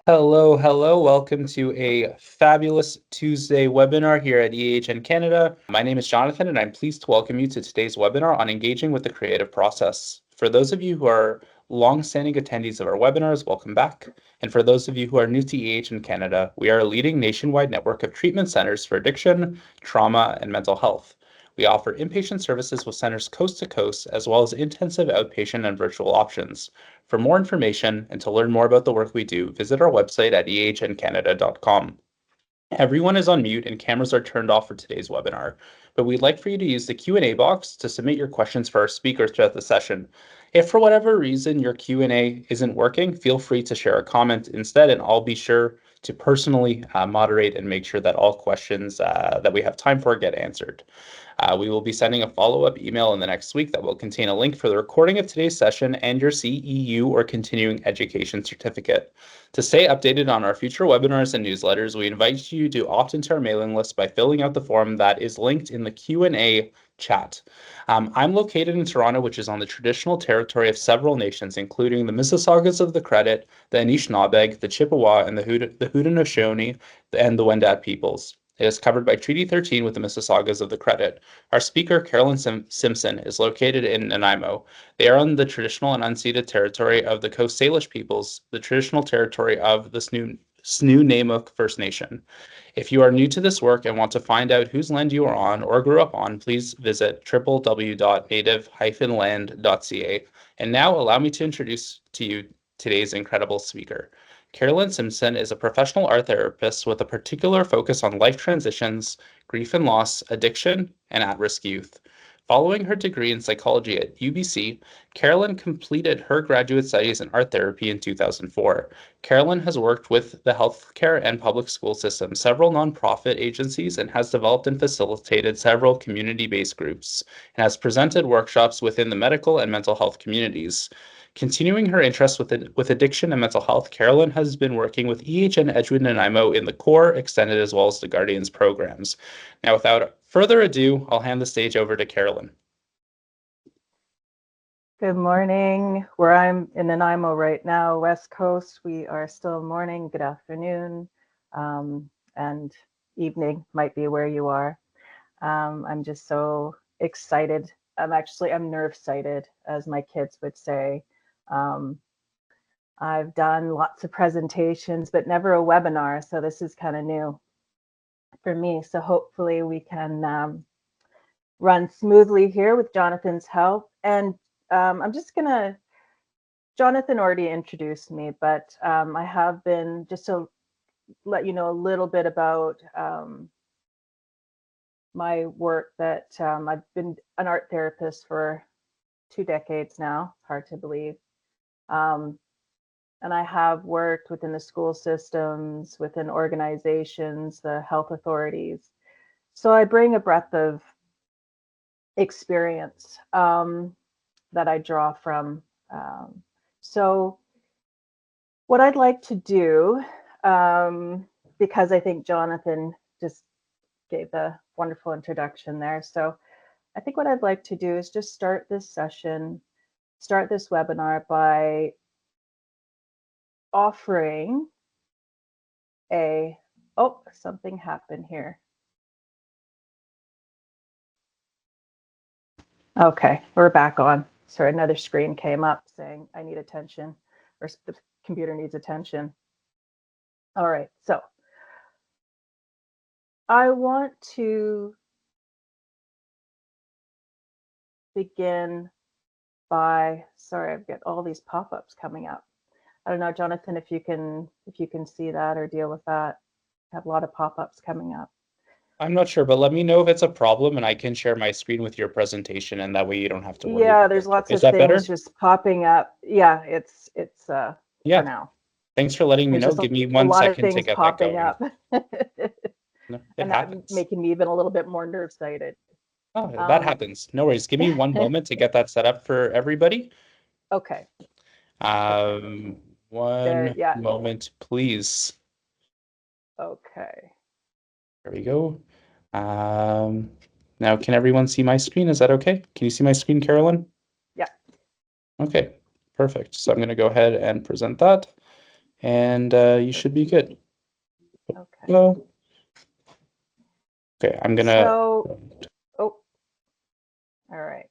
Hello, hello. Welcome to a fabulous Tuesday webinar here at EHN Canada. My name is Jonathan, and I'm pleased to welcome you to today's webinar on engaging with the creative process. For those of you who are long-standing attendees of our webinars, welcome back. And for those of you who are new to EHN Canada, we are a leading nationwide network of treatment centers for addiction, trauma, and mental health. We offer inpatient services with centers coast to coast, as well as intensive outpatient and virtual options. For more information and to learn more about the work we do, visit our website at ehncanada.com. Everyone is on mute and cameras are turned off for today's webinar, but we'd like for you to use the Q&A box to submit your questions for our speakers throughout the session. If for whatever reason your Q&A isn't working, feel free to share a comment instead, and I'll be sure to personally moderate and make sure that all questions that we have time for get answered. We will be sending a follow-up email in the next week that will contain a link for the recording of today's session and your CEU or continuing education certificate. To stay updated on our future webinars and newsletters, we invite you to opt into our mailing list by filling out the form that is linked in the Q&A chat. I'm located in Toronto, which is on the traditional territory of several nations, including the Mississaugas of the Credit, the Anishinaabe, the Chippewa, and the Haudenosaunee, and the Wendat peoples. It is covered by Treaty 13 with the Mississaugas of the Credit. Our speaker, Carolyn Simpson, is located in Nanaimo. They are on the traditional and unceded territory of the Coast Salish peoples, the traditional territory of the Snuneymuxw First Nation. If you are new to this work and want to find out whose land you are on or grew up on, please visit www.native-land.ca. And now allow me to introduce to you today's incredible speaker. Carolyn Simpson is a professional art therapist with a particular focus on life transitions, grief and loss, addiction, and at-risk youth. Following her degree in psychology at UBC, Carolyn completed her graduate studies in art therapy in 2004. Carolyn has worked with the healthcare and public school system, several nonprofit agencies, and has developed and facilitated several community-based groups, and has presented workshops within the medical and mental health communities. Continuing her interest with addiction and mental health, Carolyn has been working with EHN Edgewood Nanaimo in the core, extended, as well as the Guardians programs. Now, without further ado, I'll hand the stage over to Carolyn. Good morning. Where I'm in Nanaimo right now, West Coast, we are still morning, good afternoon, and evening might be where you are. I'm just so excited. I'm nerve-sighted, as my kids would say. I've done lots of presentations, but never a webinar, so this is kind of new for me. So hopefully we can run smoothly here with Jonathan's help. And I'm just gonna, Jonathan already introduced me, but I have been, just to let you know a little bit about my work, that I've been an art therapist for 2 decades now, hard to believe. And I have worked within the school systems, within organizations, the health authorities. So I bring a breadth of experience that I draw from. So what I'd like to do, because I think Jonathan just gave the wonderful introduction there. So I think what I'd like to do is just start this webinar by offering something happened here. Okay, we're back on. Sorry, another screen came up saying I need attention, or the computer needs attention. All right, so I want to begin by, sorry, I've got all these pop-ups coming up. I don't know, Jonathan, if you can see that or deal with that. I have a lot of pop-ups coming up. I'm not sure, but let me know if it's a problem and I can share my screen with your presentation, and that way you don't have to worry. Yeah, there's lots of things better? Just popping up. Yeah, it's for now. Thanks for letting me know. Give me 1 second to get that going. Up. No, it happens. Making me even a little bit more nerve-sighted. Oh, that happens. No worries. Give me 1 moment to get that set up for everybody. Okay. One moment, please. Okay. There we go. Now, can everyone see my screen? Is that okay? Can you see my screen, Carolyn? Yeah. Okay, perfect. So I'm going to go ahead and present that. and you should be good. Okay. Well, okay, I'm gonna. So, oh, all right.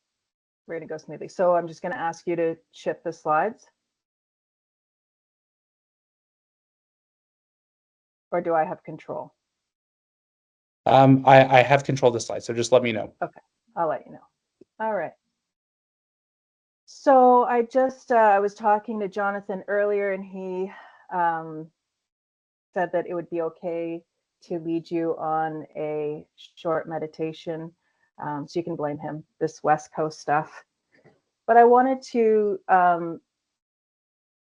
We're going to go smoothly. So I'm just going to ask you to shift the slides. Or do I have control? I have control of the slide, so just let me know. Okay, I'll let you know. All right. So I was talking to Jonathan earlier, and he said that it would be okay to lead you on a short meditation. So you can blame him, this West Coast stuff. But I wanted to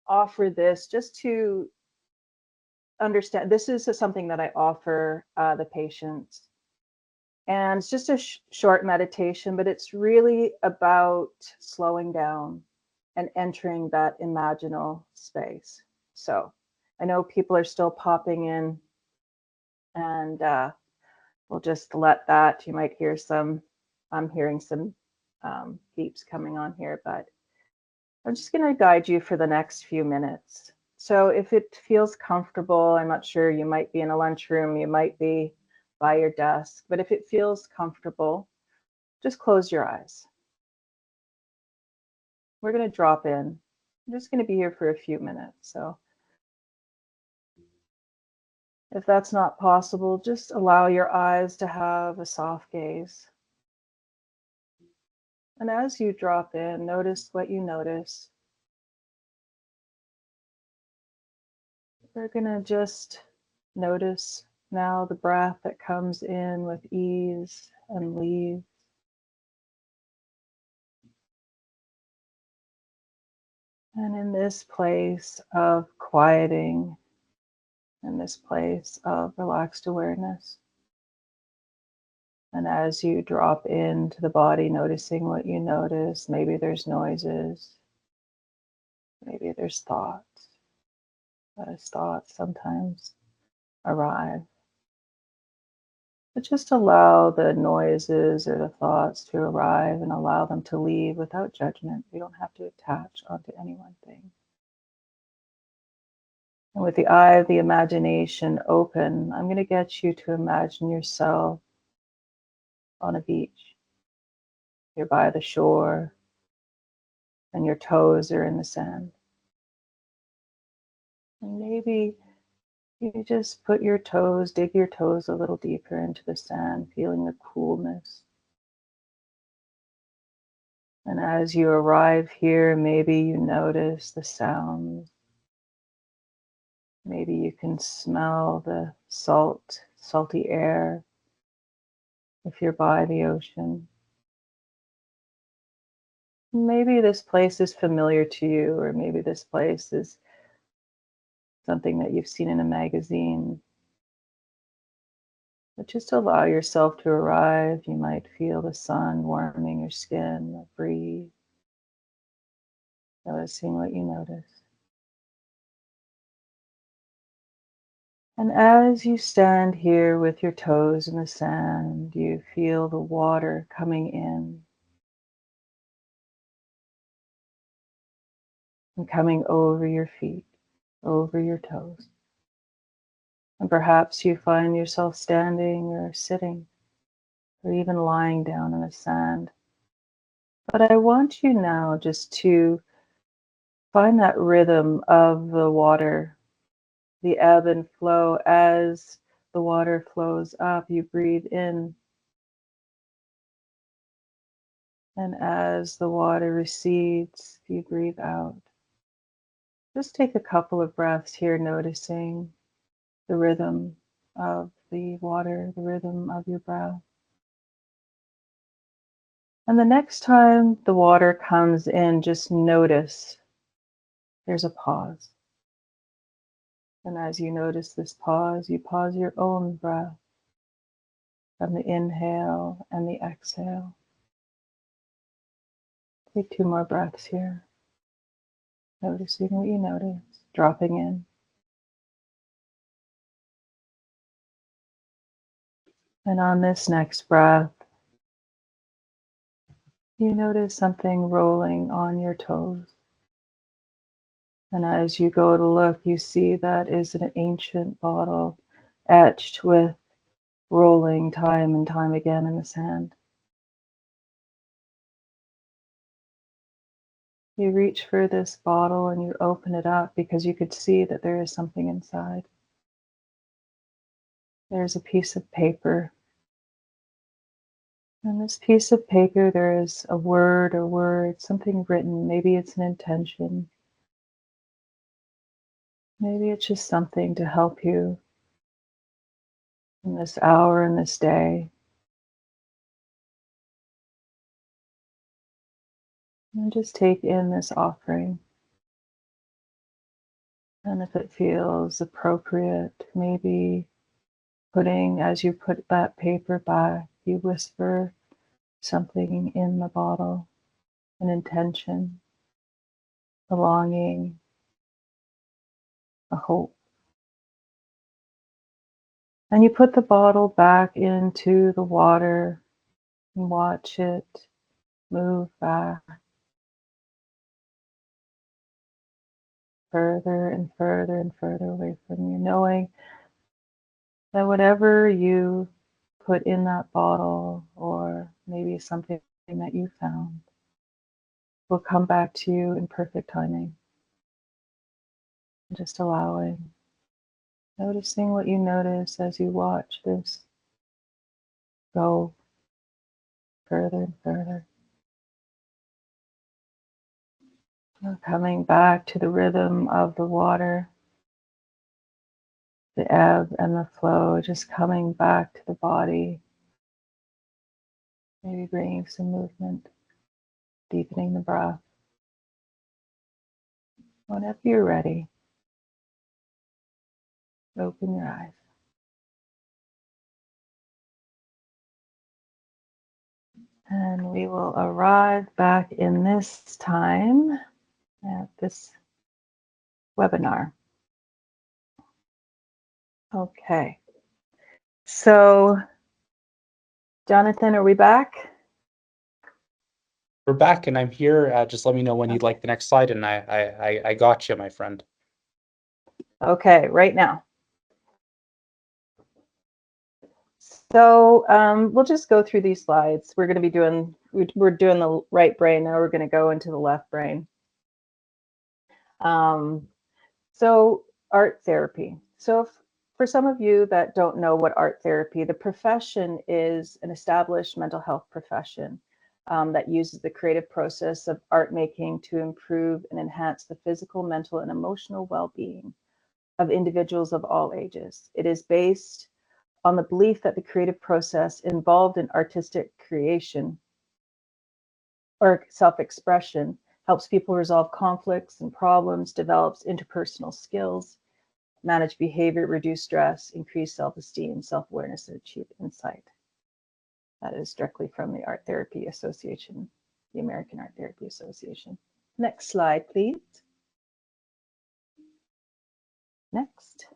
offer this just to understand. This is something that I offer the patients. And it's just a short meditation, but it's really about slowing down and entering that imaginal space. So I know people are still popping in, and we'll just let that. You might hear some, I'm hearing some beeps coming on here, but I'm just going to guide you for the next few minutes. So if it feels comfortable, I'm not sure, you might be in a lunchroom, you might be by your desk, but if it feels comfortable, just close your eyes. We're going to drop in. I'm just going to be here for a few minutes. So if that's not possible, just allow your eyes to have a soft gaze. And as you drop in, notice what you notice. We're going to just notice now the breath that comes in with ease and leaves. And in this place of quieting, in this place of relaxed awareness, and as you drop into the body, noticing what you notice, maybe there's noises, maybe there's thoughts. As thoughts sometimes arrive. But just allow the noises or the thoughts to arrive and allow them to leave without judgment. You don't have to attach onto any one thing. And with the eye of the imagination open, I'm going to get you to imagine yourself on a beach. You're by the shore and your toes are in the sand. And maybe you just put your toes, dig your toes a little deeper into the sand, feeling the coolness. And as you arrive here, maybe you notice the sounds. Maybe you can smell the salty air if you're by the ocean. Maybe this place is familiar to you, or maybe this place is something that you've seen in a magazine. But just allow yourself to arrive. You might feel the sun warming your skin, or breathe, noticing what you notice. And as you stand here with your toes in the sand, you feel the water coming in and coming over your feet, over your toes. And perhaps you find yourself standing or sitting or even lying down in the sand. But I want you now just to find that rhythm of the water, the ebb and flow. As the water flows up, you breathe in. And as the water recedes, you breathe out. Just take a couple of breaths here, noticing the rhythm of the water, the rhythm of your breath. And the next time the water comes in, just notice there's a pause. And as you notice this pause, you pause your own breath from the inhale and the exhale. Take 2 more breaths here, noticing what you notice, dropping in. And on this next breath, you notice something rolling on your toes. And as you go to look, you see that is an ancient bottle etched with rolling time and time again in the sand. You reach for this bottle and you open it up because you could see that there is something inside. There's a piece of paper. And this piece of paper, there is a word or words, something written. Maybe it's an intention. Maybe it's just something to help you in this hour, in this day. And just take in this offering. And if it feels appropriate, maybe as you put that paper back, you whisper something in the bottle, an intention, a longing, a hope. And you put the bottle back into the water and watch it move back further and further and further away from you, knowing that whatever you put in that bottle, or maybe something that you found, will come back to you in perfect timing. Just allowing, noticing what you notice as you watch this go further and further. Coming back to the rhythm of the water, the ebb and the flow, just coming back to the body, maybe bringing some movement, deepening the breath. Whenever you're ready, open your eyes. And we will arrive back in this time at this webinar. Okay. So, Jonathan, are we back? We're back, and I'm here. Just let me know when you'd like the next slide, and I got you, my friend. Okay, right now. So we'll just go through these slides. We're doing the right brain. Now we're going to go into the left brain. So art therapy. So for some of you that don't know what art therapy, the profession is an established mental health profession that uses the creative process of art making to improve and enhance the physical, mental, and emotional well-being of individuals of all ages. It is based on the belief that the creative process involved in artistic creation or self-expression helps people resolve conflicts and problems, develops interpersonal skills, manage behavior, reduce stress, increase self-esteem, self-awareness, and achieve insight. That is directly from the Art Therapy Association, the American Art Therapy Association. Next slide, please. Next.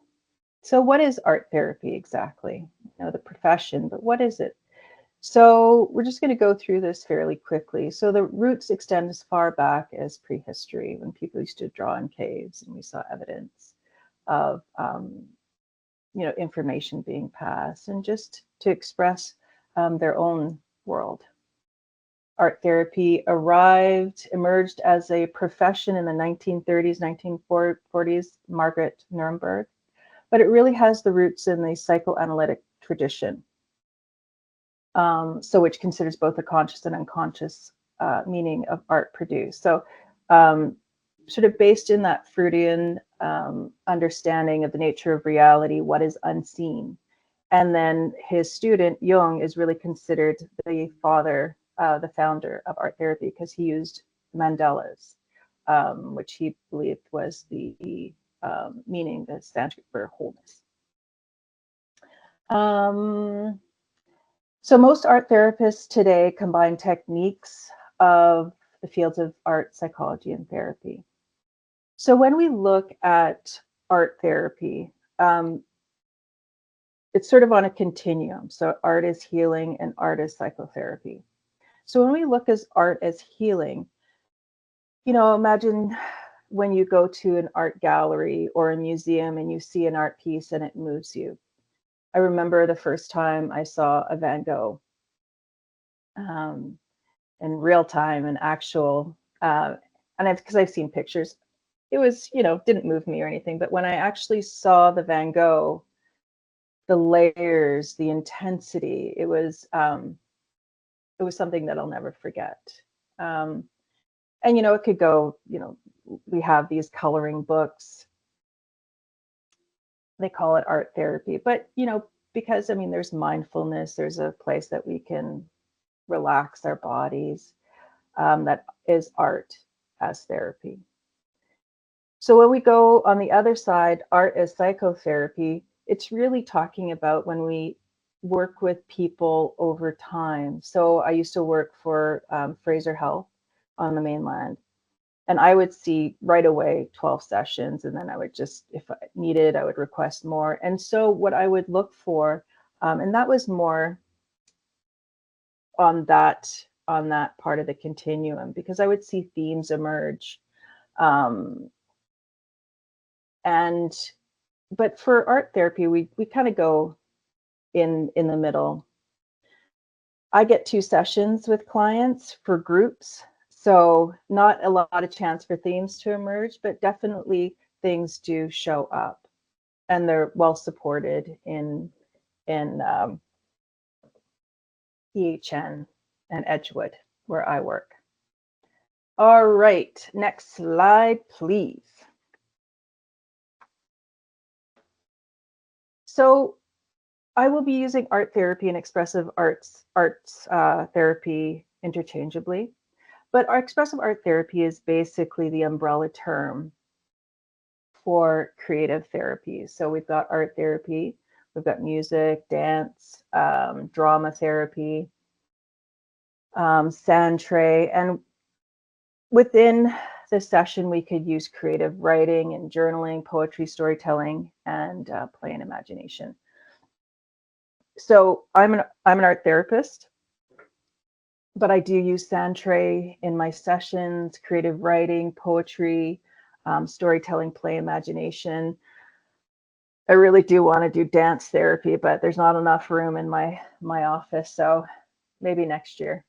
So what is art therapy exactly? You know, the profession, but what is it? So we're just going to go through this fairly quickly. So the roots extend as far back as prehistory, when people used to draw in caves and we saw evidence of information being passed and just to express their own world. Art therapy emerged as a profession in the 1930s, 1940s, Margaret Nuremberg, but it really has the roots in the psychoanalytic tradition. So which considers both the conscious and unconscious meaning of art produced. So sort of based in that Freudian understanding of the nature of reality, what is unseen. And then his student, Jung, is really considered the founder of art therapy, because he used mandalas, which he believed was the meaning, the Sanskrit for wholeness. So most art therapists today combine techniques of the fields of art, psychology, and therapy. So when we look at art therapy, it's sort of on a continuum. So art is healing and art is psychotherapy. So when we look at art as healing, imagine when you go to an art gallery or a museum and you see an art piece and it moves you. I remember the first time I saw a Van Gogh um, in real time, an actual, and because I've seen pictures, it was, didn't move me or anything. But when I actually saw the Van Gogh, the layers, the intensity, it was something that I'll never forget. Um, and it could go, we have these coloring books. They call it art therapy, but because there's mindfulness, there's a place that we can relax our bodies. That is art as therapy. So when we go on the other side, art as psychotherapy, it's really talking about when we work with people over time. So I used to work for Fraser Health on the mainland, and I would see right away 12 sessions, and then I would just, if I needed, I would request more. And so what I would look for, and that was more on that part of the continuum, because I would see themes emerge. Um, and but for art therapy, we kind of go in the middle. I get 2 sessions with clients for groups, so not a lot of chance for themes to emerge, but definitely things do show up, and they're well supported in EHN and Edgewood, where I work. All right, next slide, please. So I will be using art therapy and expressive arts therapy interchangeably, but our expressive art therapy is basically the umbrella term for creative therapy. So we've got art therapy, we've got music, dance, drama therapy, Santre, and within the session we could use creative writing and journaling, poetry, storytelling, and play and imagination. So I'm an art therapist, but I do use Santre in my sessions, creative writing, poetry, storytelling, play, imagination. I really do want to do dance therapy, but there's not enough room in my office, so maybe next year.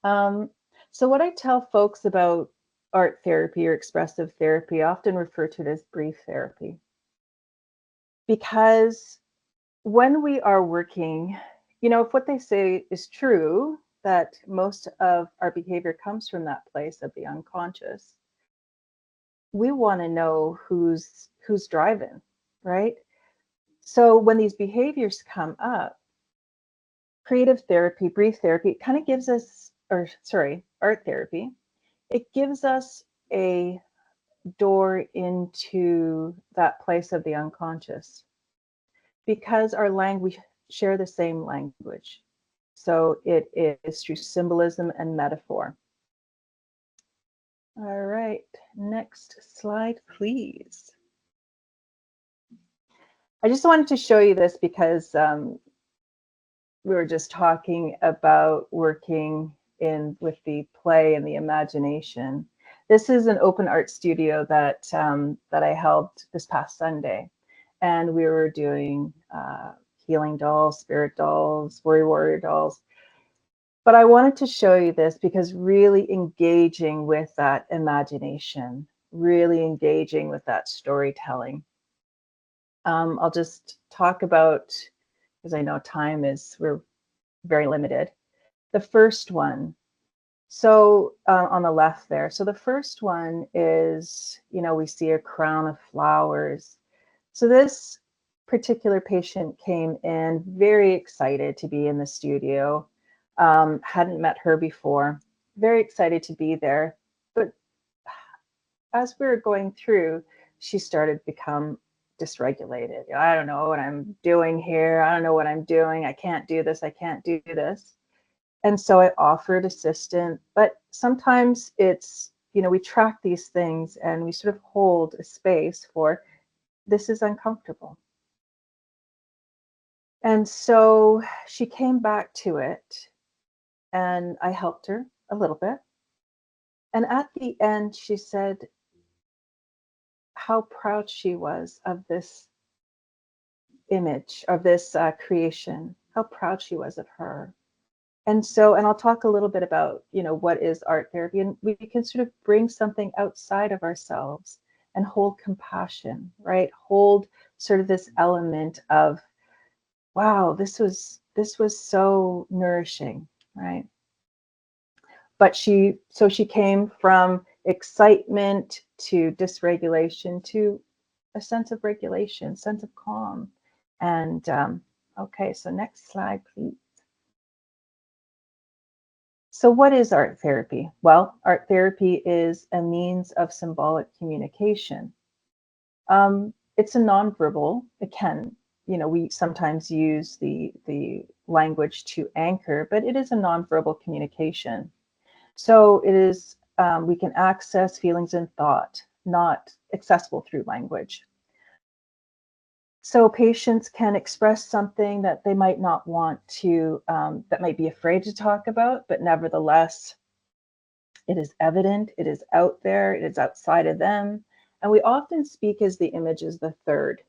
So what I tell folks about art therapy or expressive therapy, I often refer to it as brief therapy, because when we are working, if what they say is true, that most of our behavior comes from that place of the unconscious, we want to know who's driving, right? So when these behaviors come up, creative therapy, brief therapy, it kind of gives us, art therapy, it gives us a door into that place of the unconscious, because our language share the same language. So it is through symbolism and metaphor. All right, next slide, please. I just wanted to show you this because we were just talking about working with the play and the imagination. This is an open art studio that I held this past Sunday, and we were doing healing dolls, spirit dolls, worry warrior dolls. But I wanted to show you this because really engaging with that imagination, really engaging with that storytelling. I'll just talk about, because I know we're very limited. The first one, so on the left there. So the first one is, we see a crown of flowers. So this particular patient came in very excited to be in the studio. Hadn't met her before, very excited to be there. But as we were going through, she started to become dysregulated. I don't know what I'm doing here. I don't know what I'm doing. I can't do this. I can't do this. And so I offered assistance. But sometimes it's, we track these things and we sort of hold a space for, this is uncomfortable. And so she came back to it, and I helped her a little bit. And at the end, she said how proud she was of this image, of this creation, how proud she was of her. And so, and I'll talk a little bit about, what is art therapy, and we can sort of bring something outside of ourselves and hold compassion, right? Hold sort of this element of, wow, this was so nourishing, right? But she came from excitement to dysregulation to a sense of regulation, sense of calm. And okay, so next slide, please. So what is art therapy? Well, art therapy is a means of symbolic communication. It's a nonverbal. It can, we sometimes use the language to anchor, but it is a nonverbal communication. So it is, we can access feelings and thought, not accessible through language. So patients can express something that they might not want to, that might be afraid to talk about, but nevertheless, it is evident, it is out there, it is outside of them. And we often speak as the image is the third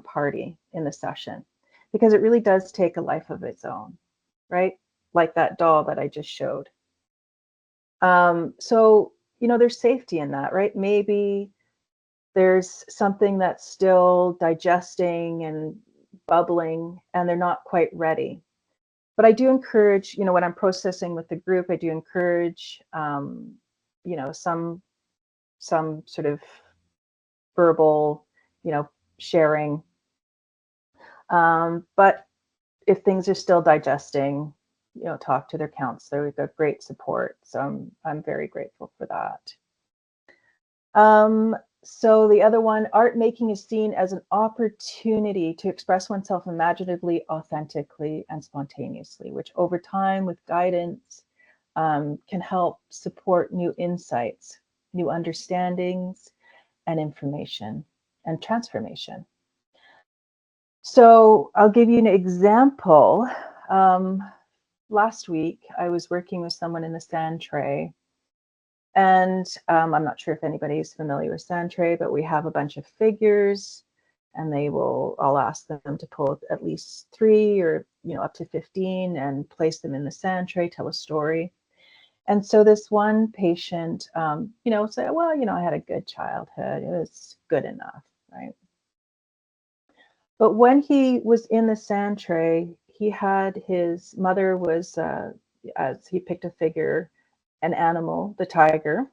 party in the session, because it really does take a life of its own, right? Like that doll that I just showed. So, there's safety in that, right? Maybe there's something that's still digesting and bubbling and they're not quite ready. But I do encourage, when I'm processing with the group, I do encourage, some sort of verbal, sharing. But if things are still digesting, talk to their counselor. We've got great support. So I'm very grateful for that. So the other one, art making is seen as an opportunity to express oneself imaginatively, authentically, and spontaneously, which over time with guidance can help support new insights, new understandings, and information and transformation. So I'll give you an example. Last week, I was working with someone in the sand tray. And I'm not sure if anybody is familiar with sand tray, but we have a bunch of figures and I'll ask them to pull at least 3 or, up to 15 and place them in the sand tray, tell a story. And so this one patient, said, well, I had a good childhood. It was good enough, right? But when he was in the sand tray, his mother was, as he picked a figure, an animal, the tiger,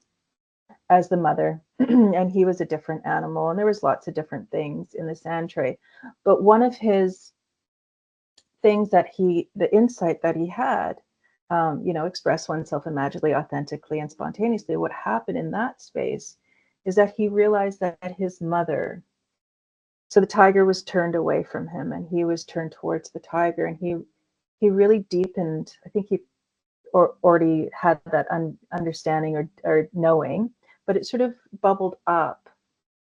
as the mother, and he was a different animal, and there was lots of different things in the sand tray. But one of his things the insight that he had, express oneself imaginatively, authentically, and spontaneously. What happened in that space is that he realized that his mother, so the tiger was turned away from him, and he was turned towards the tiger, and he really deepened. I think he already had that understanding or knowing, but it sort of bubbled up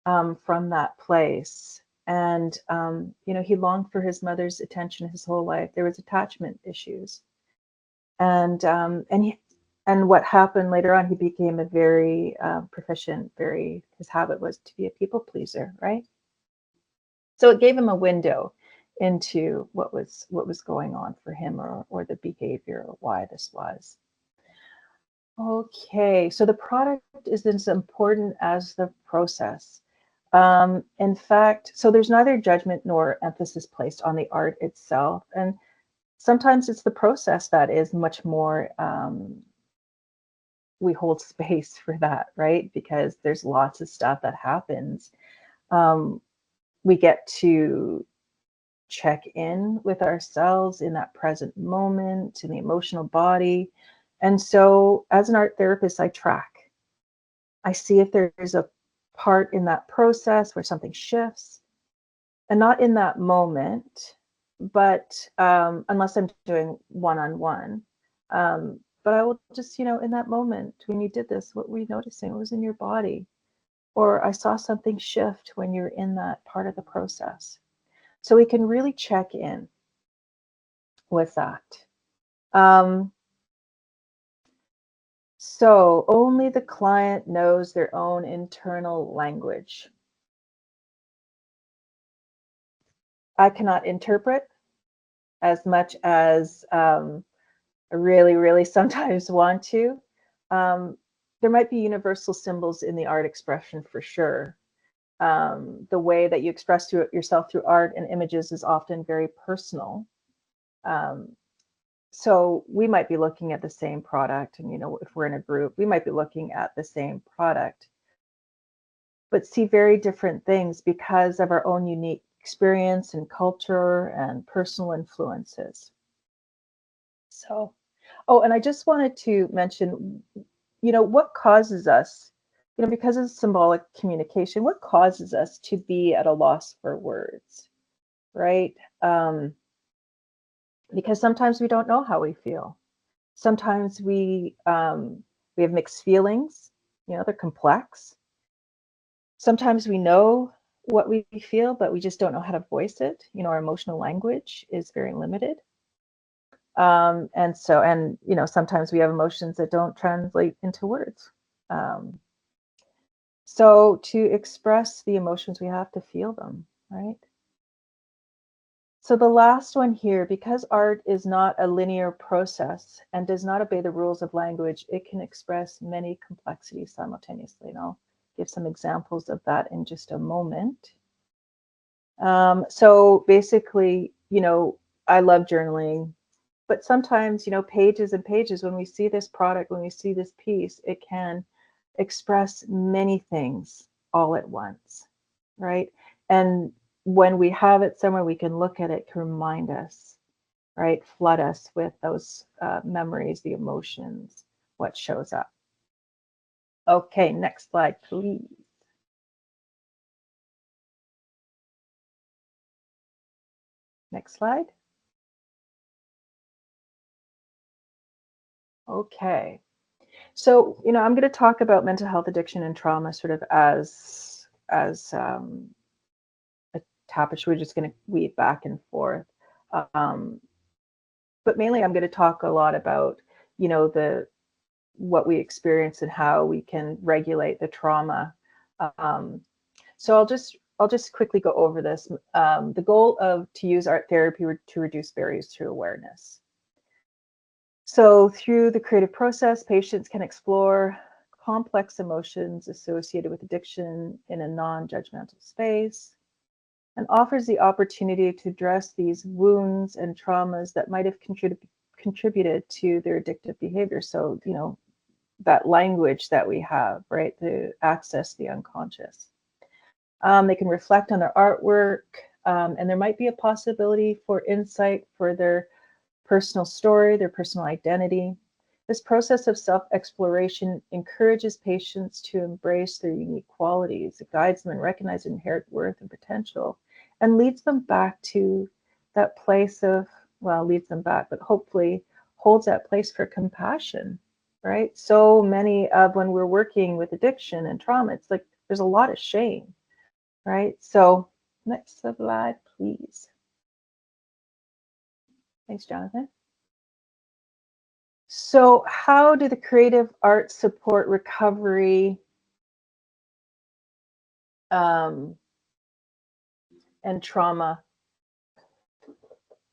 from that place. And he longed for his mother's attention his whole life. There was attachment issues, and what happened later on, he became a very proficient. His habit was to be a people pleaser, right? So it gave him a window into what was going on for him, or the behavior, or why this was. Okay, so the product is as important as the process. In fact, so there's neither judgment nor emphasis placed on the art itself. And sometimes it's the process that is much more, we hold space for that, right? Because there's lots of stuff that happens. We get to check in with ourselves in that present moment, in the emotional body. And so as an art therapist, I track. I see if there's a part in that process where something shifts, and not in that moment, but unless I'm doing one-on-one. But I will just, in that moment when you did this, what were you noticing? What was in your body? Or I saw something shift when you're in that part of the process. So we can really check in with that. So only the client knows their own internal language. I cannot interpret as much as I really sometimes want to. Um, there might be universal symbols in the art expression for sure. The way that you express yourself through art and images is often very personal. Um, so we might be looking at the same product, and if we're in a group, we might be looking at the same product, but see very different things because of our own unique experience and culture and personal influences. So, oh, and I just wanted to mention, what causes us, because of symbolic communication, what causes us to be at a loss for words, right? Because sometimes we don't know how we feel. Sometimes we have mixed feelings. They're complex. Sometimes we know what we feel, but we just don't know how to voice it. Our emotional language is very limited. And sometimes we have emotions that don't translate into words. Um, so to express the emotions, we have to feel them, right? So the last one here, because art is not a linear process and does not obey the rules of language, it can express many complexities simultaneously. And I'll give some examples of that in just a moment. So basically, I love journaling, but sometimes, pages and pages, when we see this product, when we see this piece, it can express many things all at once, right? And when we have it somewhere, we can look at it to remind us, right? Flood us with those memories, the emotions, what shows up. Okay, next slide, please. Next slide. Okay. So, I'm going to talk about mental health, addiction, and trauma sort of as a topic. We're just going to weave back and forth. Um, but mainly I'm going to talk a lot about, the what we experience and how we can regulate the trauma. Um, so I'll just quickly go over this. The goal of to use art therapy to reduce barriers through awareness. So through the creative process, patients can explore complex emotions associated with addiction in a non-judgmental space, and offers the opportunity to address these wounds and traumas that might have contributed to their addictive behavior. So, that language that we have, right, to access the unconscious. They can reflect on their artwork, and there might be a possibility for insight for their personal story, their personal identity. This process of self-exploration encourages patients to embrace their unique qualities. It guides them in recognizing inherent worth and potential, and leads them back to that place of, well, leads them back, but hopefully holds that place for compassion, right? So many of when we're working with addiction and trauma, it's like there's a lot of shame, right? So next slide, please. Thanks, Jonathan. So how do the creative arts support recovery and trauma?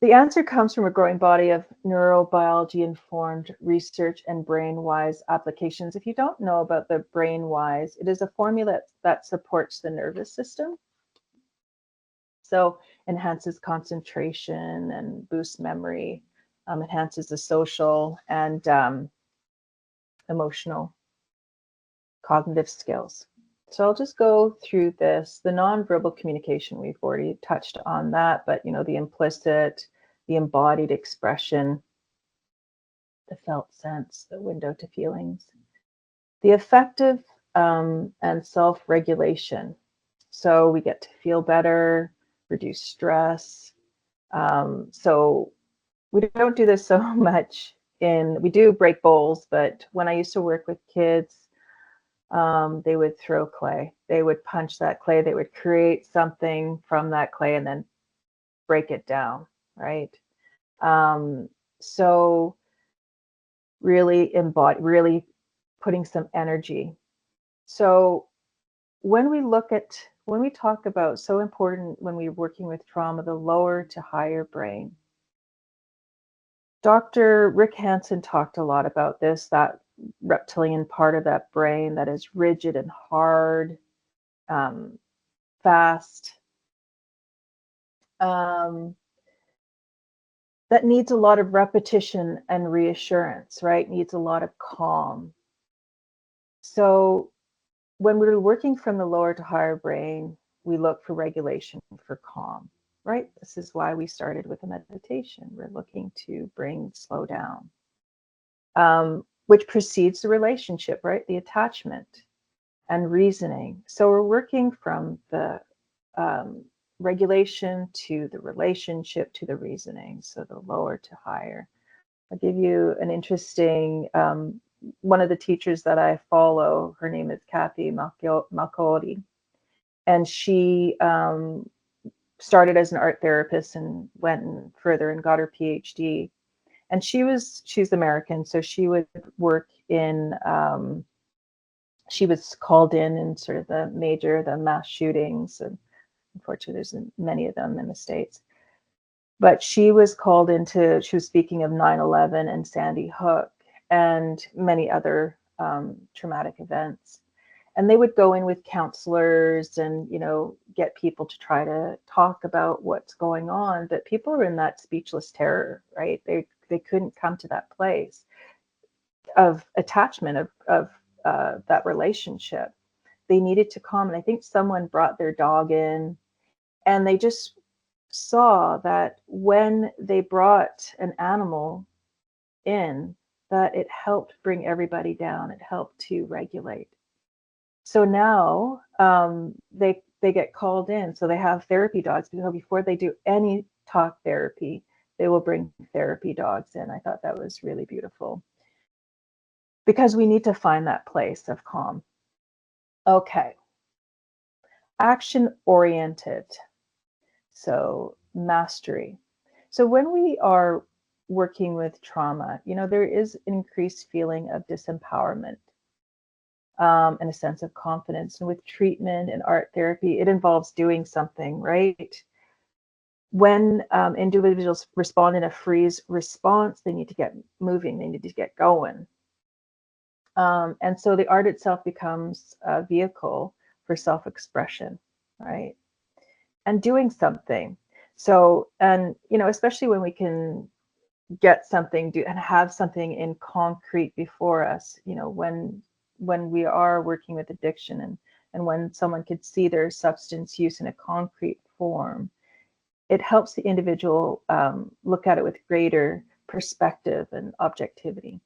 The answer comes from a growing body of neurobiology-informed research and BrainWise applications. If you don't know about the BrainWise, it is a formula that supports the nervous system. So enhances concentration and boosts memory, enhances the social and emotional cognitive skills. So I'll just go through this. The nonverbal communication, we've already touched on that, but the implicit, the embodied expression, the felt sense, the window to feelings, the affective and self-regulation. So we get to feel better, reduce stress. So we don't do this so much we do break bowls, but when I used to work with kids, they would throw clay. They would punch that clay. They would create something from that clay and then break it down, right? So really putting some energy. So when we talk about, so important when we're working with trauma, the lower to higher brain. Dr. Rick Hansen talked a lot about this, that reptilian part of that brain that is rigid and hard, um, fast, um, that needs a lot of repetition and reassurance, right? Needs a lot of calm. So when we're working from the lower to higher brain, we look for regulation, for calm, right? This is why we started with a meditation. We're looking to slow down, which precedes the relationship, right? The attachment and reasoning. So we're working from the um, regulation to the relationship to the reasoning. So the lower to higher. I'll give you an interesting, one of the teachers that I follow, her name is Kathy Malcoli, and she started as an art therapist and went further and got her PhD. And she's American, so she would work in, she was called in sort of the mass shootings, and unfortunately there's many of them in the States. But she was speaking of 9/11 and Sandy Hook and many other traumatic events. And they would go in with counselors and, get people to try to talk about what's going on. But people are in that speechless terror, right? They couldn't come to that place of attachment, of that relationship. They needed to calm. And I think someone brought their dog in, and they just saw that when they brought an animal in, that it helped bring everybody down. It helped to regulate. So now they get called in. So they have therapy dogs, because before they do any talk therapy, they will bring therapy dogs in. I thought that was really beautiful, because we need to find that place of calm. Okay. Action oriented. So mastery. So when we are working with trauma, there is an increased feeling of disempowerment, and a sense of confidence. And with treatment and art therapy, it involves doing something, right? When individuals respond in a freeze response, they need to get moving, they need to get going. And so the art itself becomes a vehicle for self-expression, right? And doing something. So, and, especially when we can get something, and have something in concrete before us, when we are working with addiction, and when someone could see their substance use in a concrete form, it helps the individual look at it with greater perspective and objectivity.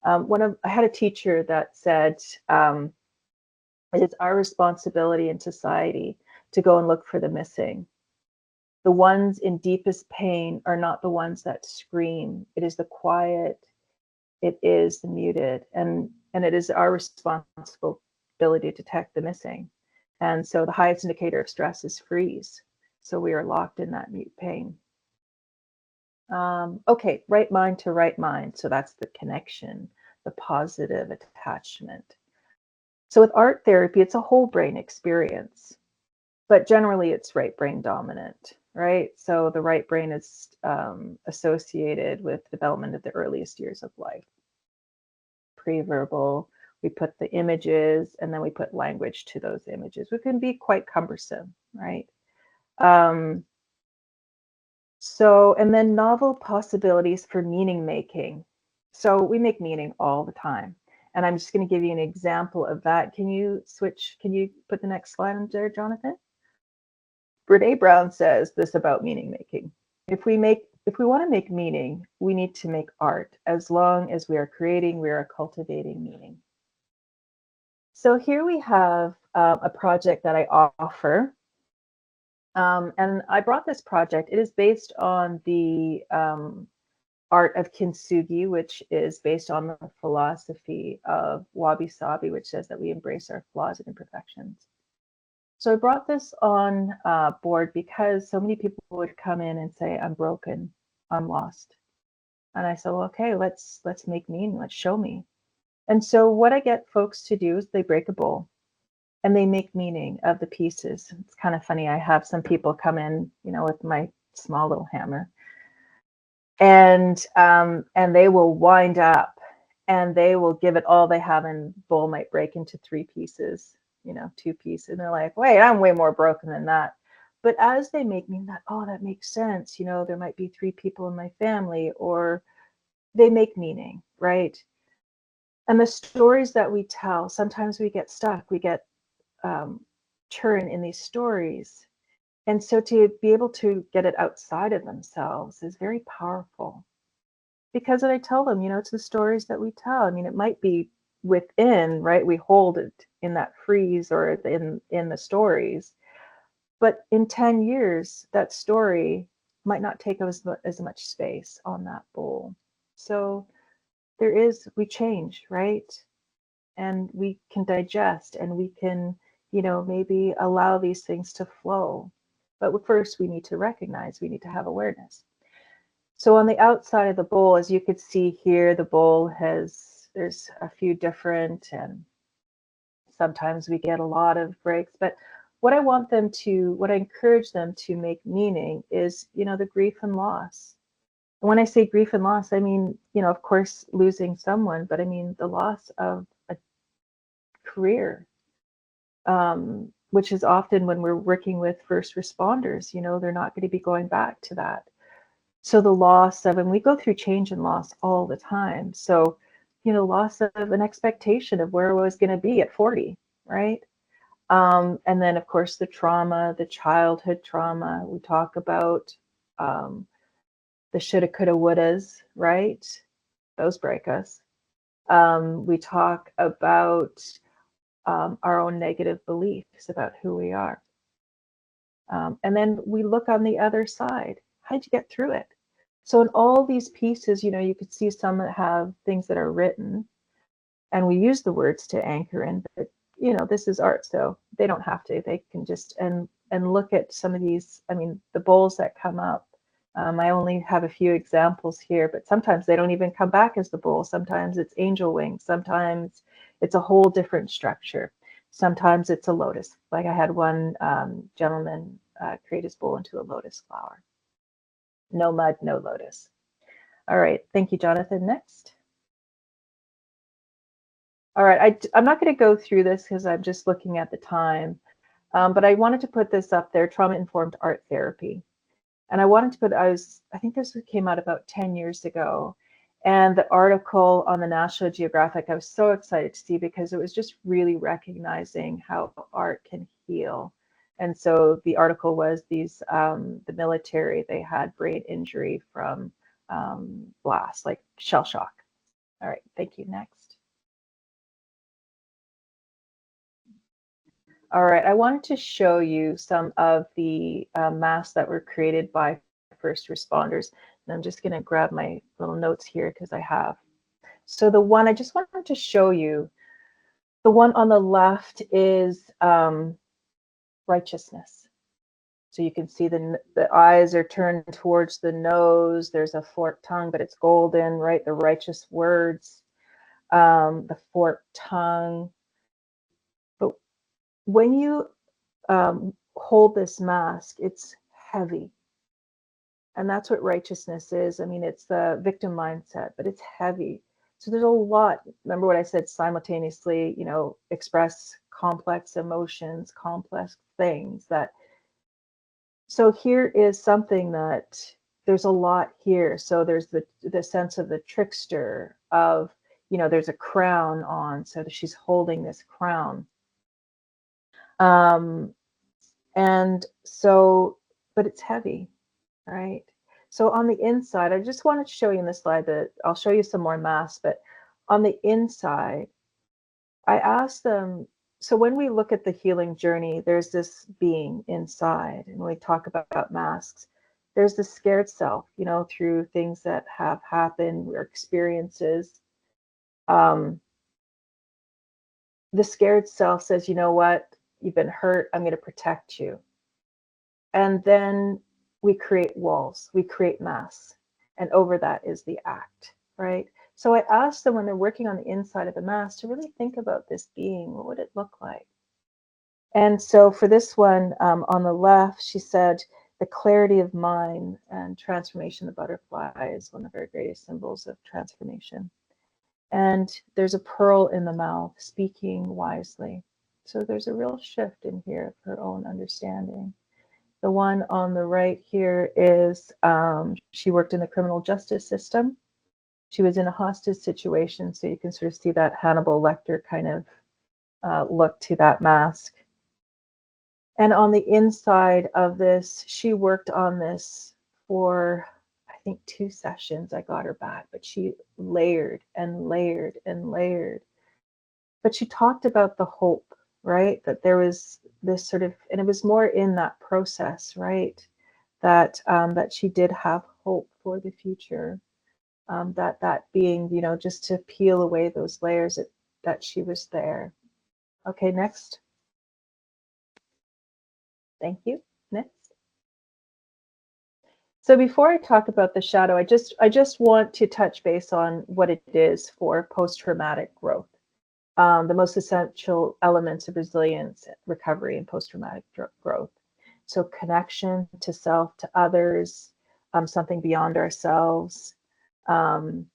I had a teacher that said, it is our responsibility in society to go and look for the missing. The ones in deepest pain are not the ones that scream. It is the quiet, it is the muted, and it is our responsibility to detect the missing. And so the highest indicator of stress is freeze. So we are locked in that mute pain. Okay, right mind to right mind. So that's the connection, the positive attachment. So with art therapy, it's a whole brain experience, but generally it's right brain dominant, right? So the right brain is associated with development of the earliest years of life. Pre-verbal, we put the images, and then we put language to those images, which can be quite cumbersome, right? So, and then novel possibilities for meaning making. So we make meaning all the time. And I'm just going to give you an example of that. Can you put the next slide on there, Jonathan? Brene Brown says this about meaning making. If we want to make meaning, we need to make art. As long as we are creating, we are cultivating meaning. So here we have a project that I offer. And I brought this project. It is based on the art of kintsugi, which is based on the philosophy of wabi sabi, which says that we embrace our flaws and imperfections. So I brought this on board because so many people would come in and say, I'm broken, I'm lost. And I said, well, okay, let's make meaning, let's show me. And so what I get folks to do is they break a bowl and they make meaning of the pieces. It's kind of funny. I have some people come in, with my small little hammer, and they will wind up and they will give it all they have, and bowl might break into 3 pieces, 2 pieces, and they're like, wait, I'm way more broken than that. But as they make me that, oh, that makes sense, there might be 3 people in my family, or they make meaning, right? And the stories that we tell, sometimes we get stuck, we get turn in these stories. And so to be able to get it outside of themselves is very powerful. Because I tell them, it's the stories that we tell. I mean, it might be within, right? We hold it in that freeze or in the stories. But in 10 years, that story might not take as much space on that bowl. So we change, right? And we can digest and we can, maybe allow these things to flow. But first, we need to recognize, we need to have awareness. So on the outside of the bowl, as you could see here, the bowl there's a few different, and sometimes we get a lot of breaks. But what I encourage them to make meaning is, the grief and loss. And when I say grief and loss, I mean, of course, losing someone, but I mean the loss of a career, which is often when we're working with first responders, they're not going to be going back to that. So the loss of, and we go through change and loss all the time. So, loss of an expectation of where I was going to be at 40, right? And then, of course, the trauma, the childhood trauma. We talk about the shoulda, coulda, wouldas, right? Those break us. We talk about our own negative beliefs about who we are. And then we look on the other side. How'd you get through it? So in all these pieces, you could see some that have things that are written, and we use the words to anchor in, but this is art, so they don't have to. They can just and look at some of these. I mean, the bowls that come up. I only have a few examples here, but sometimes they don't even come back as the bowl. Sometimes it's angel wings. Sometimes it's a whole different structure. Sometimes it's a lotus. Like I had one gentleman create his bowl into a lotus flower. No mud, no lotus. All right. Thank you, Jonathan. Next. All right. I'm not going to go through this because I'm just looking at the time. But I wanted to put this up there, trauma-informed art therapy. And I wanted to put, I think this came out about 10 years ago. And the article on the National Geographic, I was so excited to see because it was just really recognizing how art can heal. And so the article was the military, they had brain injury from blast, like shell shock. All right, thank you. Next. All right, I wanted to show you some of the masks that were created by first responders. And I'm just going to grab my little notes here because I have. So the one I just wanted to show you, the one on the left is righteousness. So you can see the eyes are turned towards the nose. There's a forked tongue, but it's golden, right? The righteous words, the forked tongue. But when you hold this mask, it's heavy. And that's what righteousness is. I mean, it's the victim mindset, but it's heavy. So there's a lot. Remember what I said, simultaneously, express complex emotions, complex things that. So here is something that there's a lot here. So there's the sense of the trickster of, there's a crown on. So she's holding this crown. And so, but it's heavy, right? So on the inside, I just wanted to show you in this slide that I'll show you some more masks, but on the inside, I asked them, so when we look at the healing journey, there's this being inside, and when we talk about masks, there's the scared self, through things that have happened or experiences. The scared self says, you know what, you've been hurt, I'm going to protect you. And then we create walls, we create masks, and over that is the act, right? So I asked them when they're working on the inside of the mask to really think about this being. What would it look like? And so for this one on the left, she said, the clarity of mind and transformation, the butterfly is one of our greatest symbols of transformation. And there's a pearl in the mouth, speaking wisely. So there's a real shift in here of her own understanding. The one on the right here is she worked in the criminal justice system. She was in a hostage situation, so you can sort of see that Hannibal Lecter kind of look to that mask. And on the inside of this, she worked on this for, I think, 2 sessions. I got her back, but she layered and layered and layered. But she talked about the hope, right? That there was this sort of, and it was more in that process, right? That she did have hope for the future. That being, you know, just to peel away those layers that she was there. Okay, next. Thank you. Next. So before I talk about the shadow, I just want to touch base on what it is for post-traumatic growth. The most essential elements of resilience, recovery, and post-traumatic growth. So connection to self, to others, something beyond ourselves. You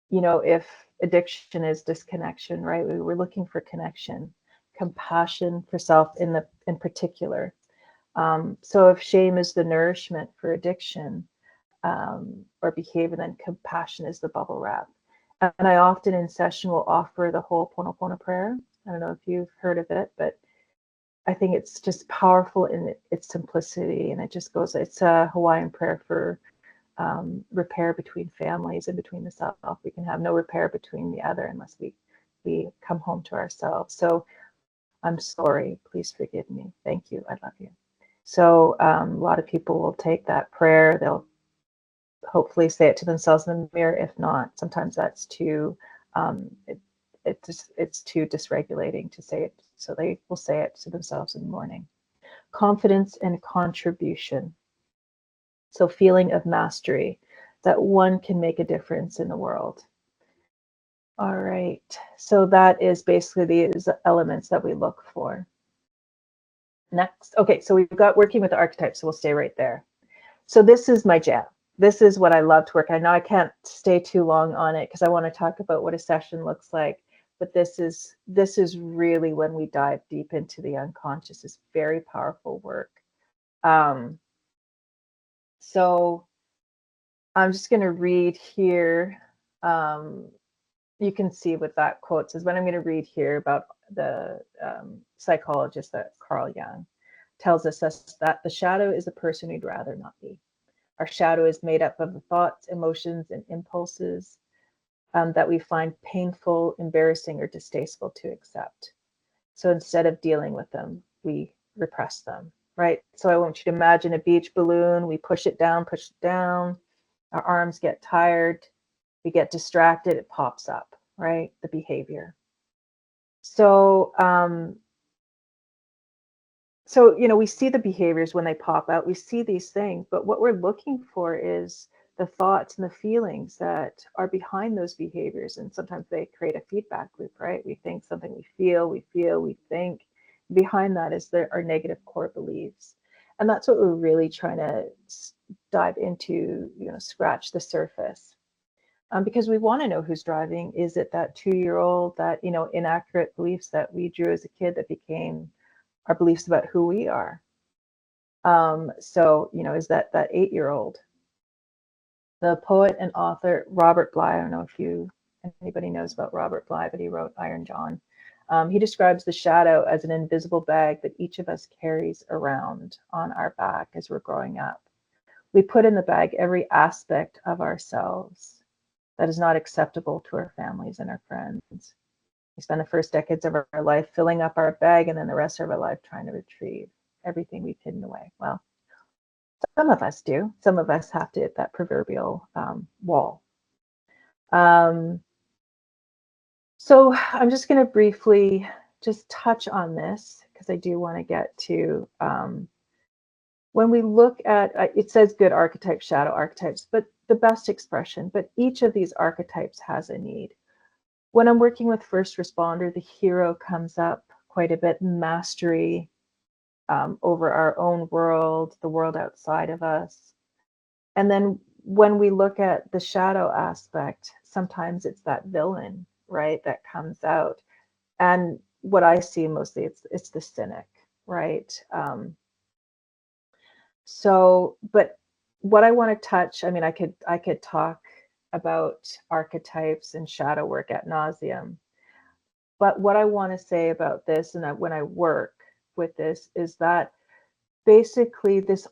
know, if addiction is disconnection, right? We were looking for connection, compassion for self in particular. So if shame is the nourishment for addiction or behavior, then compassion is the bubble wrap. And I often in session will offer the Ho'oponopono prayer. I don't know if you've heard of it, but I think it's just powerful in its simplicity. And it just goes, it's a Hawaiian prayer for repair between families and between the self. We can have no repair between the other unless we come home to ourselves. So I'm sorry, please forgive me. Thank you, I love you. So a lot of people will take that prayer, they'll hopefully say it to themselves in the mirror. If not, sometimes that's too it's too dysregulating to say it, so they will say it to themselves in the morning. Confidence and contribution. So feeling of mastery, that one can make a difference in the world. All right, so that is basically these elements that we look for. Next, okay, so we've got working with the archetypes, so we'll stay right there. So this is my jam. This is what I love to work. I know I can't stay too long on it because I want to talk about what a session looks like, but this is really when we dive deep into the unconscious. It's very powerful work. So I'm just going to read here. You can see what that quote says, but I'm going to read here about the psychologist that Carl Jung tells us that the shadow is the person we'd rather not be. Our shadow is made up of the thoughts, emotions, and impulses that we find painful, embarrassing, or distasteful to accept. So instead of dealing with them, we repress them, right? So I want you to imagine a beach balloon. We push it down, our arms get tired, we get distracted, it pops up, right? The behavior. So, so, you know, we see the behaviors when they pop out, we see these things, but what we're looking for is the thoughts and the feelings that are behind those behaviors. And sometimes they create a feedback loop, right? We think something, we feel, we think. Behind that is our negative core beliefs. And that's what we're really trying to dive into, you know, scratch the surface. Because we want to know who's driving. Is it that 2-year-old, that, you know, inaccurate beliefs that we drew as a kid that became our beliefs about who we are? So, you know, is that 8-year-old? The poet and author Robert Bly, I don't know if anybody knows about Robert Bly, but he wrote Iron John. He describes the shadow as an invisible bag that each of us carries around on our back as we're growing up. We put in the bag every aspect of ourselves that is not acceptable to our families and our friends. We spend the first decades of our life filling up our bag, and then the rest of our life trying to retrieve everything we've hidden away. Well, some of us do. Some of us have to hit that proverbial wall. So I'm just going to briefly just touch on this because I do want to get to when we look at, it says good archetypes, shadow archetypes, but the best expression, but each of these archetypes has a need. When I'm working with first responder, the hero comes up quite a bit, mastery over our own world, the world outside of us. And then when we look at the shadow aspect, sometimes it's that villain, right, that comes out. And what I see mostly, it's the cynic, right? But what I want to touch, I mean, I could talk about archetypes and shadow work ad nauseum, but what I want to say about this, and when I work with this, is that basically this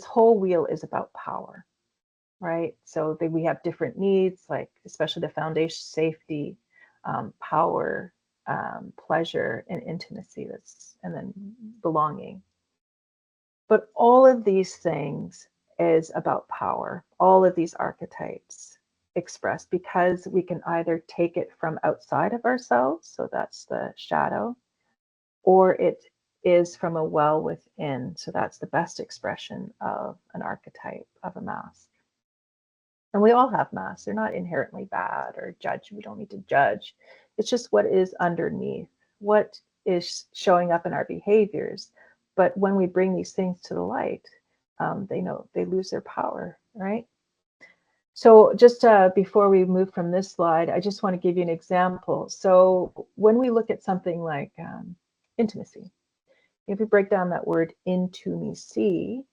whole wheel is about power, right? So we have different needs, like especially the foundation, safety, power, pleasure, and intimacy. And then belonging. But all of these things is about power. All of these archetypes expressed because we can either take it from outside of ourselves, so that's the shadow, or it is from a well within, so that's the best expression of an archetype, of a mask. And we all have masks. They're not inherently bad or judge. We don't need to judge. It's just what is underneath, what is showing up in our behaviors. But when we bring these things to the light, they lose their power, right? So just before we move from this slide, I just want to give you an example. So when we look at something like intimacy, if we break down that word intimacy,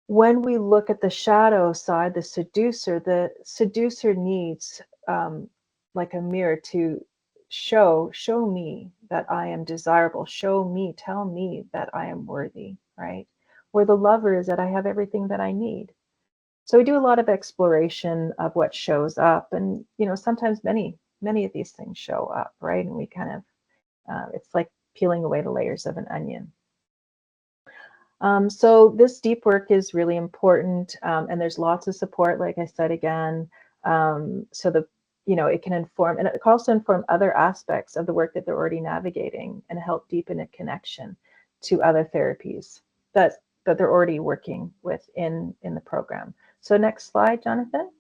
when we look at the shadow side, the seducer needs like a mirror to show me that I am desirable, tell me that I am worthy, right? Where the lover is that I have everything that I need. So we do a lot of exploration of what shows up, and sometimes many of these things show up, right? And we kind of it's like peeling away the layers of an onion. So this deep work is really important, and there's lots of support, like I said again. So it can inform, and it can also inform other aspects of the work that they're already navigating, and help deepen a connection to other therapies that they're already working with in the program. So next slide, Jonathan.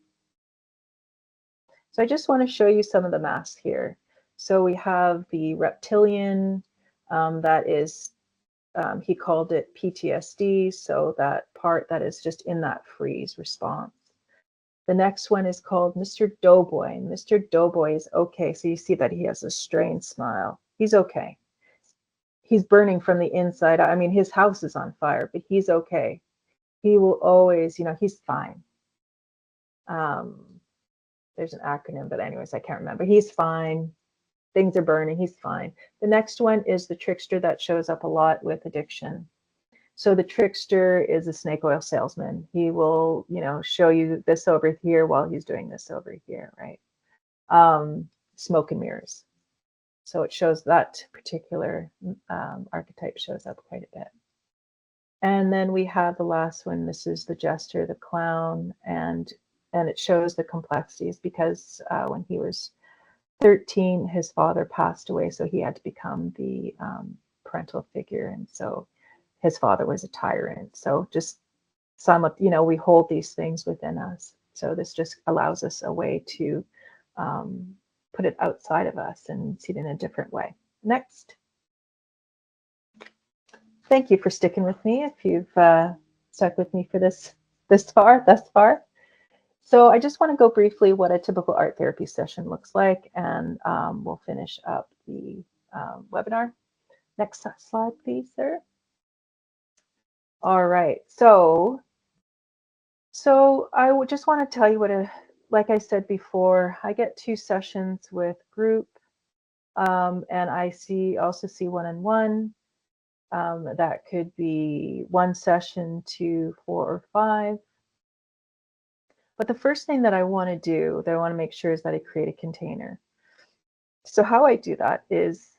So I just want to show you some of the masks here. So we have the reptilian, that is he called it PTSD, so that part that is just in that freeze response. The next one is called Mr. Doughboy. And Mr. Doughboy is okay. So you see that he has a strained smile. He's okay. He's burning from the inside. I mean, his house is on fire, but he's okay. He will always, he's fine. There's an acronym, but anyways, I can't remember. He's fine. Things are burning. He's fine. The next one is the trickster, that shows up a lot with addiction. So the trickster is a snake oil salesman. He will, show you this over here while he's doing this over here, right? Smoke and mirrors. So it shows that particular archetype shows up quite a bit. And then we have the last one. This is the jester, the clown, and it shows the complexities because when he was 13, his father passed away, so he had to become the parental figure, and so his father was a tyrant. So just we hold these things within us. So this just allows us a way to put it outside of us and see it in a different way. Next. Thank you for sticking with me. If you've stuck with me for thus far. So I just want to go briefly what a typical art therapy session looks like, and we'll finish up the webinar. Next slide, please, sir. All right. So I would just want to tell you like I said before, I get 2 sessions with group, and I also see one-on-one. That could be 1 session to 4 or 5. But the first thing that I want to make sure is that I create a container. So how I do that is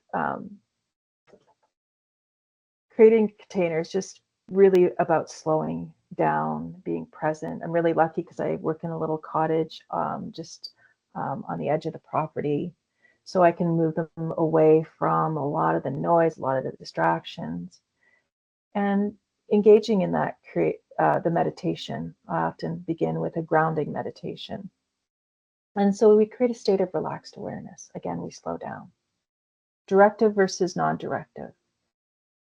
creating containers, just really about slowing down, being present. I'm really lucky because I work in a little cottage just on the edge of the property. So I can move them away from a lot of the noise, a lot of the distractions. And engaging in that the meditation. I often begin with a grounding meditation. And so we create a state of relaxed awareness. Again, we slow down. Directive versus non-directive.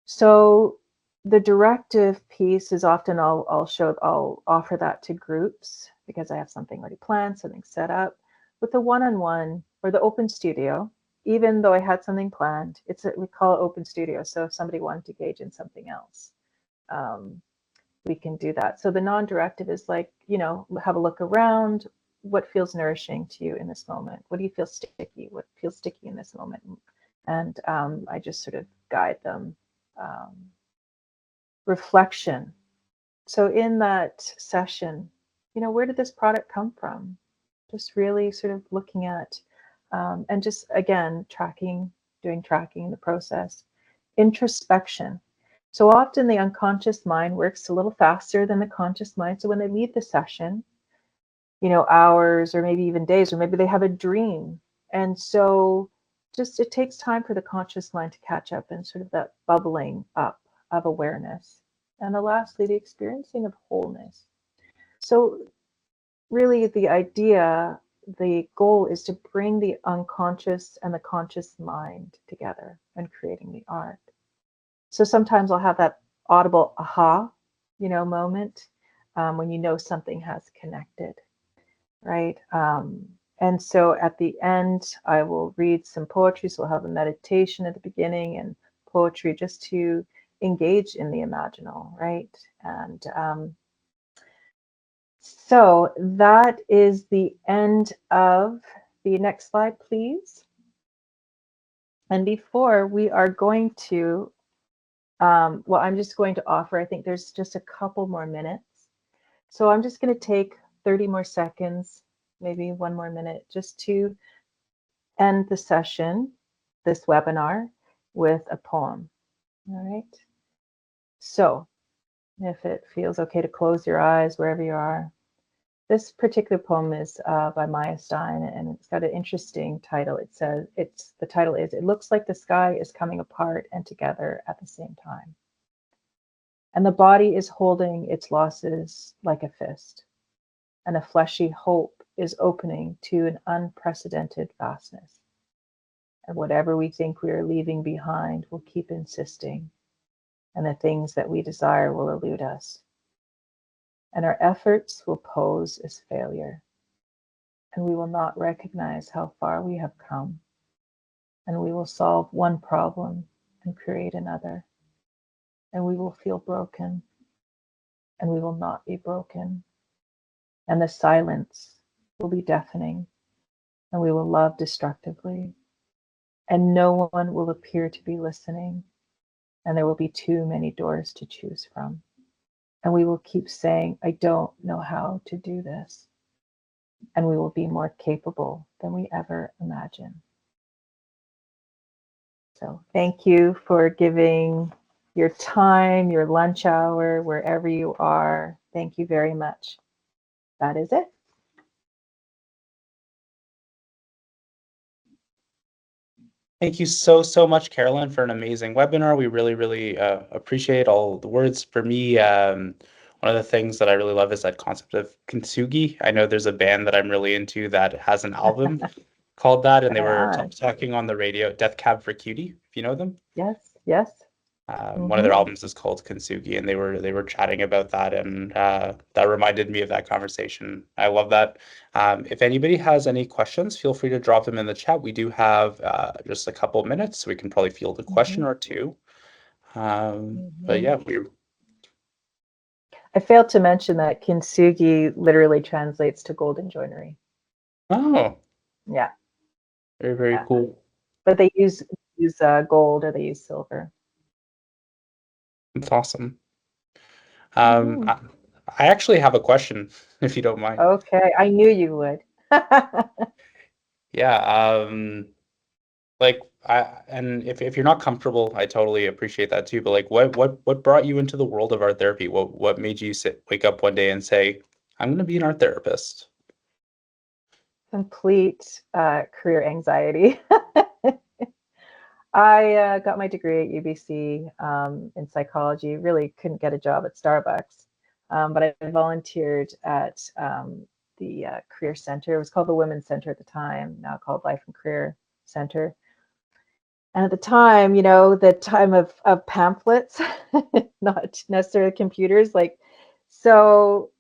So the directive piece is often I'll offer that to groups because I have something already planned, something set up. With the one-on-one or the open studio, even though I had something planned, we call it open studio. So if somebody wanted to engage in something else, we can do that. So the non-directive is like, have a look around. What feels nourishing to you in this moment? What do you feel sticky? What feels sticky in this moment? And I just sort of guide them. Reflection. So in that session, where did this product come from? Just really sort of looking at, and just again, doing tracking in the process. Introspection. So often the unconscious mind works a little faster than the conscious mind. So when they leave the session, hours or maybe even days, or maybe they have a dream. And so just it takes time for the conscious mind to catch up and sort of that bubbling up of awareness. And then lastly, the experiencing of wholeness. So really the goal is to bring the unconscious and the conscious mind together and creating the art. So sometimes I'll have that audible aha, moment when something has connected, right? And so at the end, I will read some poetry. So we'll have a meditation at the beginning and poetry just to engage in the imaginal, right? And so that is the end of the next slide, please. And before we are going to, I'm just going to offer, I think there's just a couple more minutes. So I'm just going to take 30 more seconds, maybe 1 more minute, just to end the session, this webinar, with a poem. All right. So if it feels okay to close your eyes wherever you are. This particular poem is by Maya Stein, and it's got an interesting title. The title is, "It looks like the sky is coming apart and together at the same time. And the body is holding its losses like a fist, and a fleshy hope is opening to an unprecedented vastness. And whatever we think we are leaving behind will keep insisting, and the things that we desire will elude us. And our efforts will pose as failure, and we will not recognize how far we have come, and we will solve one problem and create another, and we will feel broken, and we will not be broken, and the silence will be deafening, and we will love destructively, and no one will appear to be listening, and there will be too many doors to choose from, and we will keep saying, I don't know how to do this, and we will be more capable than we ever imagined." So thank you for giving your time, your lunch hour, wherever you are. Thank you very much. That is it. Thank you so much, Carolyn, for an amazing webinar. We really appreciate all the words. For me, one of the things that I really love is that concept of kintsugi. I know there's a band that I'm really into that has an album called that, and they were talking on the radio, Death Cab for Cutie, if you know them. Yes. One of their albums is called Kintsugi, and they were chatting about that, and that reminded me of that conversation. I love that. If anybody has any questions, feel free to drop them in the chat. We do have just a couple minutes, so we can probably field a question or two. But yeah, I failed to mention that kintsugi literally translates to golden joinery. Oh, yeah, very cool. But they use gold or they use silver. It's awesome. I actually have a question, if you don't mind. Okay, I knew you would. Yeah, and if you're not comfortable, I totally appreciate that too. But like, what brought you into the world of art therapy? What made you wake up one day and say, I'm going to be an art therapist? Complete career anxiety. I got my degree at UBC in psychology. Really couldn't get a job at Starbucks. But I volunteered at the Career Center. It was called the Women's Center at the time, now called Life and Career Center. And at the time, the time of pamphlets, not necessarily computers, so,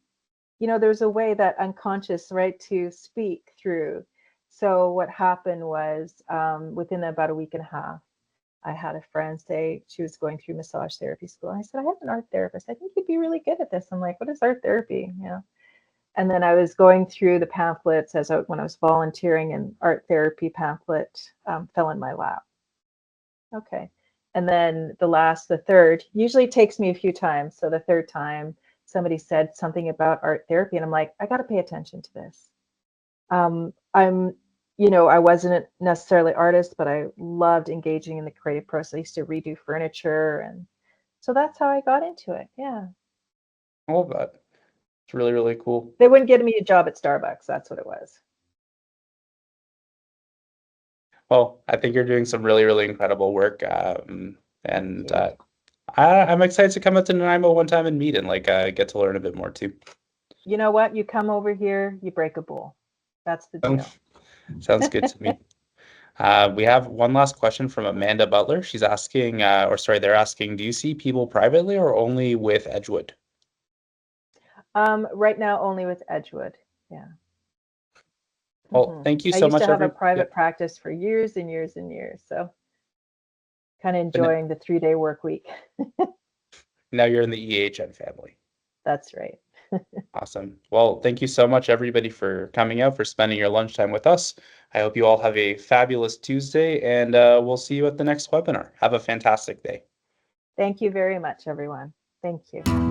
there's a way that unconscious, right, to speak through. So what happened was, within about a week and a half, I had a friend say she was going through massage therapy school. I said, I have an art therapist. I think you'd be really good at this. I'm like, what is art therapy? And then I was going through the pamphlets when I was volunteering, and art therapy pamphlet fell in my lap. Okay. And then the third, usually takes me a few times. So the third time somebody said something about art therapy, and I'm like, I got to pay attention to this. I wasn't necessarily artist, but I loved engaging in the creative process. I used to redo furniture. And so that's how I got into it. Yeah. I love that. It's really, really cool. They wouldn't get me a job at Starbucks. That's what it was. Well, I think you're doing some really, really incredible work. I'm excited to come out to Nanaimo one time and meet and get to learn a bit more too. You know what? You come over here, you break a bowl. That's the deal. Sounds good to me. We have one last question from Amanda Butler. She's asking, they're asking, do you see people privately or only with Edgewood? Right now, only with Edgewood. Yeah. Well, thank you so much. I used to have a private practice for years and years and years. So kind of enjoying the 3-day work week. Now you're in the EHN family. That's right. Awesome. Well, thank you so much, everybody, for coming out, for spending your lunchtime with us. I hope you all have a fabulous Tuesday, and we'll see you at the next webinar. Have a fantastic day. Thank you very much, everyone. Thank you.